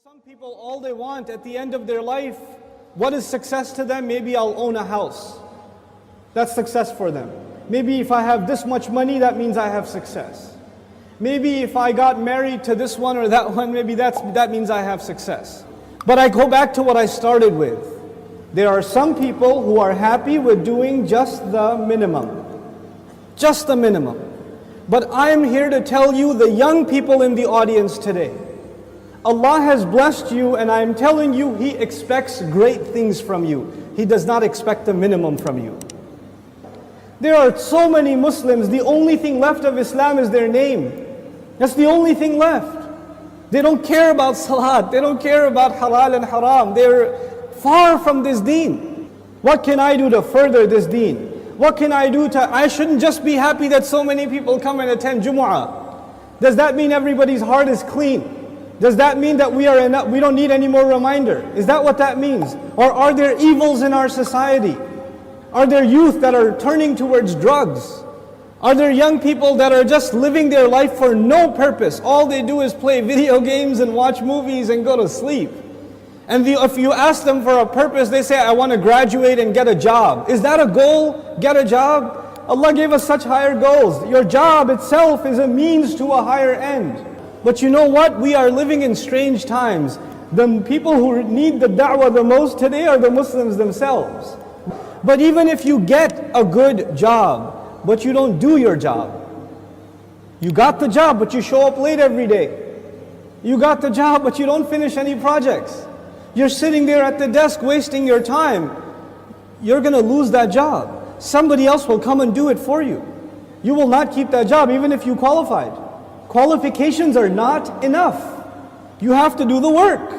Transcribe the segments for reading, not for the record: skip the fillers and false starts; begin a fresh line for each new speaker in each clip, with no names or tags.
Some people, all they want at the end of their life, what is success to them? Maybe I'll own a house. That's success for them. Maybe if I have this much money, that means I have success. Maybe if I got married to this one or that one, maybe that means I have success. But I go back to what I started with. There are some people who are happy with doing just the minimum. Just the minimum. But I am here to tell you, the young people in the audience today, Allah has blessed you, and I am telling you, He expects great things from you. He does not expect the minimum from you. There are so many Muslims, the only thing left of Islam is their name. That's the only thing left. They don't care about salat, they don't care about halal and haram. They're far from this deen. What can I do to further this deen? What can I do I shouldn't just be happy that so many people come and attend Jumu'ah. Does that mean everybody's heart is clean? Does that mean that we don't need any more reminder? Is that what that means? Or are there evils in our society? Are there youth that are turning towards drugs? Are there young people that are just living their life for no purpose? All they do is play video games and watch movies and go to sleep. And if you ask them for a purpose, they say, I want to graduate and get a job. Is that a goal? Get a job? Allah gave us such higher goals. Your job itself is a means to a higher end. But you know what? We are living in strange times. The people who need the da'wah the most today are the Muslims themselves. But even if you get a good job, but you don't do your job. You got the job, but you show up late every day. You got the job, but you don't finish any projects. You're sitting there at the desk wasting your time. You're going to lose that job. Somebody else will come and do it for you. You will not keep that job even if you qualified. Qualifications are not enough. You have to do the work.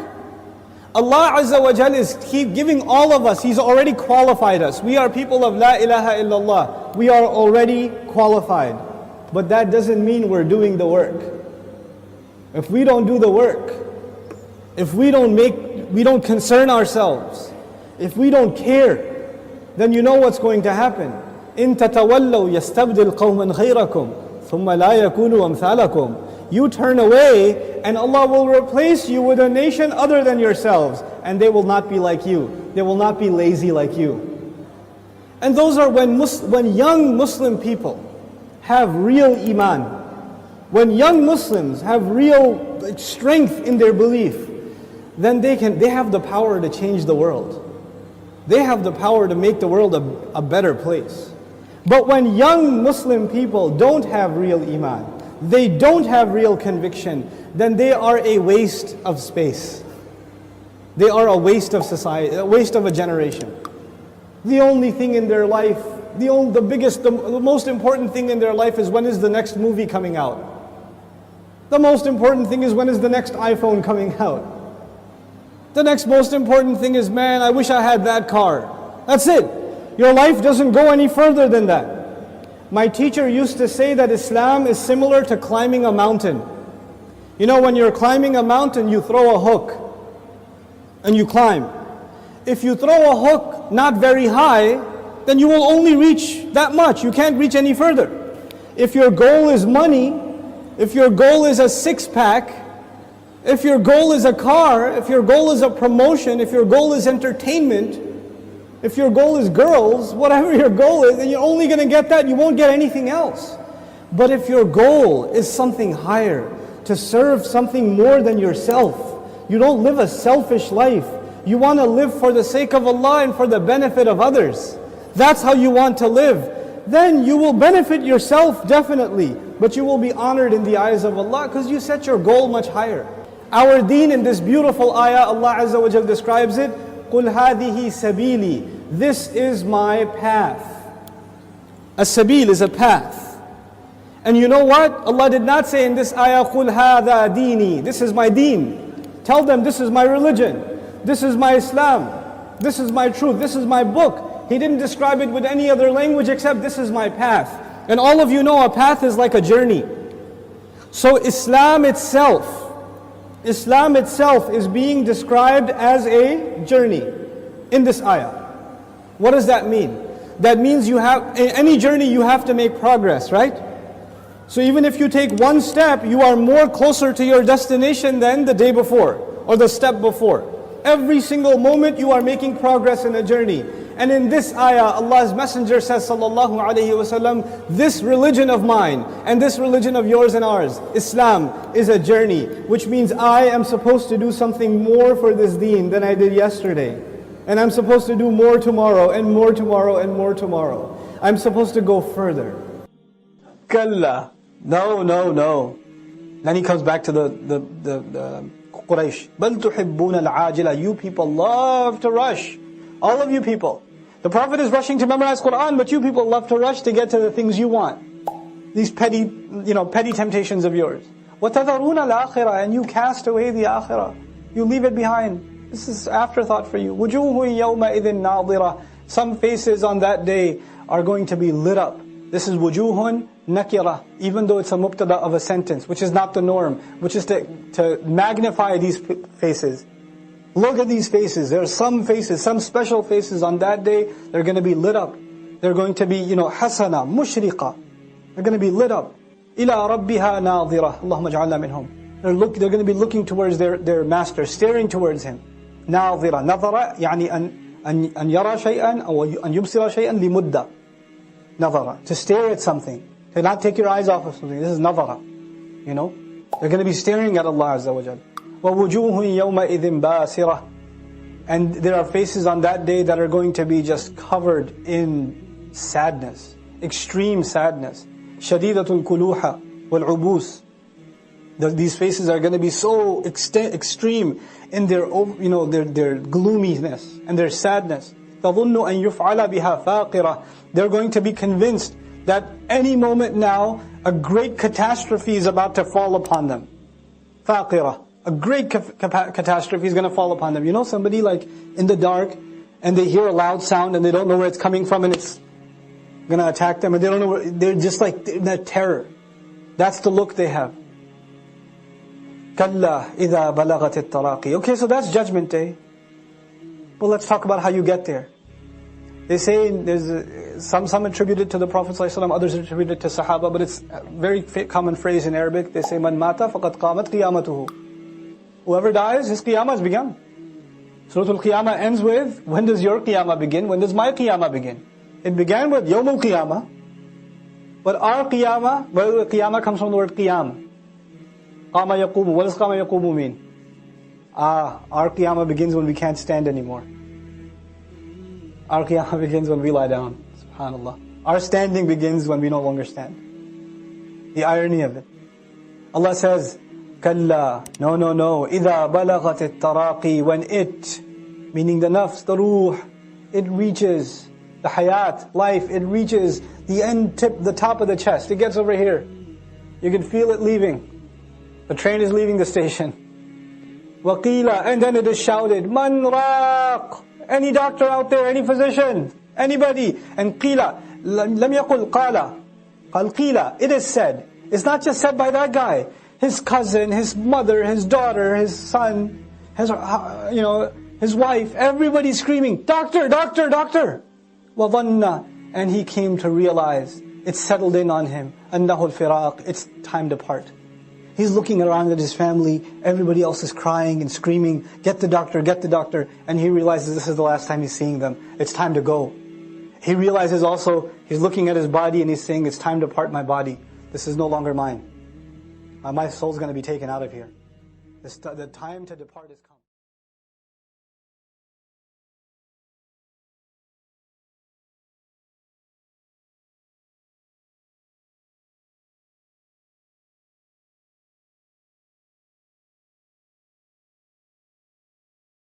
Allah Azza wa Jal is giving all of us, He's already qualified us. We are people of La ilaha illallah. We are already qualified. But that doesn't mean we're doing the work. If we don't do the work, if we don't concern ourselves, if we don't care, then you know what's going to happen. إِن تَتَوَلَّوْا يَسْتَبْدِلْ قَوْمًا غَيْرَكُمْ ثُمَّ لَا يَكُونُوا أَمْثَالَكُمْ. You turn away and Allah will replace you with a nation other than yourselves, and they will not be like you. They will not be lazy like you. And those are when young Muslim people have real iman. When young Muslims have real strength in their belief, then they have the power to change the world. They have the power to make the world a better place. But when young Muslim people don't have real iman, they don't have real conviction, then they are a waste of space. They are a waste of society, a waste of a generation. The only thing in their life, the most important thing in their life is, when is the next movie coming out? The most important thing is, when is the next iPhone coming out? The next most important thing is, man, I wish I had that car. That's it. Your life doesn't go any further than that. My teacher used to say that Islam is similar to climbing a mountain. You know, when you're climbing a mountain, you throw a hook and you climb. If you throw a hook not very high, then you will only reach that much. You can't reach any further. If your goal is money, if your goal is a six-pack, if your goal is a car, if your goal is a promotion, if your goal is entertainment, if your goal is girls, whatever your goal is, then you're only going to get that, you won't get anything else. But if your goal is something higher, to serve something more than yourself, you don't live a selfish life, you want to live for the sake of Allah and for the benefit of others, that's how you want to live, then you will benefit yourself definitely, but you will be honored in the eyes of Allah because you set your goal much higher. Our deen, in this beautiful ayah, Allah Azza wa Jal describes it, قُلْ هَذِهِ سَبِيلِي. This is my path. As-sabil is a path. And you know what? Allah did not say in this ayah, قُلْ هَذَا دِينِي. This is my deen. Tell them this is my religion. This is my Islam. This is my truth. This is my book. He didn't describe it with any other language except this is my path. And all of you know a path is like a journey. So Islam itself is being described as a journey in this ayah. What does that mean? That means in any journey you have to make progress, right? So even if you take one step, you are more closer to your destination than the day before. or the step before. Every single moment you are making progress in a journey. And in this ayah, Allah's Messenger says, sallallahu alayhi wasallam, this religion of mine and this religion of yours and ours, Islam, is a journey. Which means I am supposed to do something more for this deen than I did yesterday. And I'm supposed to do more tomorrow, and more tomorrow, and more tomorrow. I'm supposed to go further. Kalla. No, no, no. Then he comes back to the Quraysh. بَلْ تُحِبُّونَ الْعَاجِلَ. You people love to rush. All of you people. The Prophet is rushing to memorize Quran, but you people love to rush to get to the things you want. These petty temptations of yours. وَتَذَرُونَ الْآخِرَةَ. And you cast away the akhirah. You leave it behind. This is afterthought for you. وُجُوهٌ يَوْمَئِذٍ نَاظِرَةٌ. Some faces on that day are going to be lit up. This is wujuhun nakira, even though it's a mubtada of a sentence, which is not the norm, which is to magnify these faces. Look at these faces. There are some faces, some special faces on that day, they're going to be lit up. They're going to be, hasana, mushriqa. They're going to be lit up. Ila rabbiha nadhira. Allahumma ja'alna minhum. They're going to be looking towards their master, staring towards him. Nadhira. Nadhara, yani an yara shay'an, or an yubsira shay'an li mudda. Nadhara, to stare at something, to not take your eyes off of something. This is nadhara. They're going to be staring at Allah Azza wa Jal. وَوُجُوهٌ يَوْمَئِذٍ بَاسِرَةٌ. And there are faces on that day that are going to be just covered in sadness, extreme sadness. شَدِيدَةُ الْكُلُوحَ وَالْعُبُوسِ. These faces are going to be so extreme in their gloominess and their sadness. تَظُنُّ أَن يُفْعَلَ بِهَا فَاقِرَةٌ. They're going to be convinced that any moment now, a great catastrophe is about to fall upon them. فَاقِرَةٌ. A great catastrophe is going to fall upon them. Somebody like in the dark, and they hear a loud sound, and they don't know where it's coming from, and it's going to attack them, and they don't know they're just like in that terror. That's the look they have. كَلَّا إِذَا بَلَغَتِ التَّرَاقِي. Okay, so that's Judgment Day. Well, let's talk about how you get there. They say there's some attributed to the Prophet ﷺ, others attributed to Sahaba, but it's a very common phrase in Arabic. They say, "Man mata faqad qamat qiyamatuhu." Whoever dies, his qiyamah has begun. Surah Al-Qiyamah ends with, when does your qiyamah begin? When does my qiyamah begin? It began with Yawm al-Qiyamah, but our qiyamah, well, qiyamah comes from the word qiyam. Qama yaqumu. What does qama yaqumu mean? Our qiyamah begins when we can't stand anymore. Our qiyamah begins when we lie down. SubhanAllah. Our standing begins when we no longer stand. The irony of it. Allah says, Kalla, no. إِذَا بَلَغَتِ التَّرَاقِي. When it, meaning the nafs, the ruh, it reaches the hayat, life, it reaches the end tip, the top of the chest. It gets over here. You can feel it leaving. The train is leaving the station. وَقِيلَ. And then it is shouted, مَنْ رَاقٍ. Any doctor out there, any physician, anybody. And qila, lam yaqul qala. Qal qila, it is said. It's not just said by that guy. His cousin, his mother, his daughter, his son, his wife, everybody's screaming, doctor, doctor, doctor. وَظَنَّ. And he came to realize, it settled in on him, أَنَّهُ الْفِرَاقِ. It's time to part. He's looking around at his family, everybody else is crying and screaming, get the doctor, and he realizes this is the last time he's seeing them. It's time to go. He realizes also, he's looking at his body and he's saying, it's time to part my body. This is no longer mine. My soul's going to be taken out of here. The time to depart is come.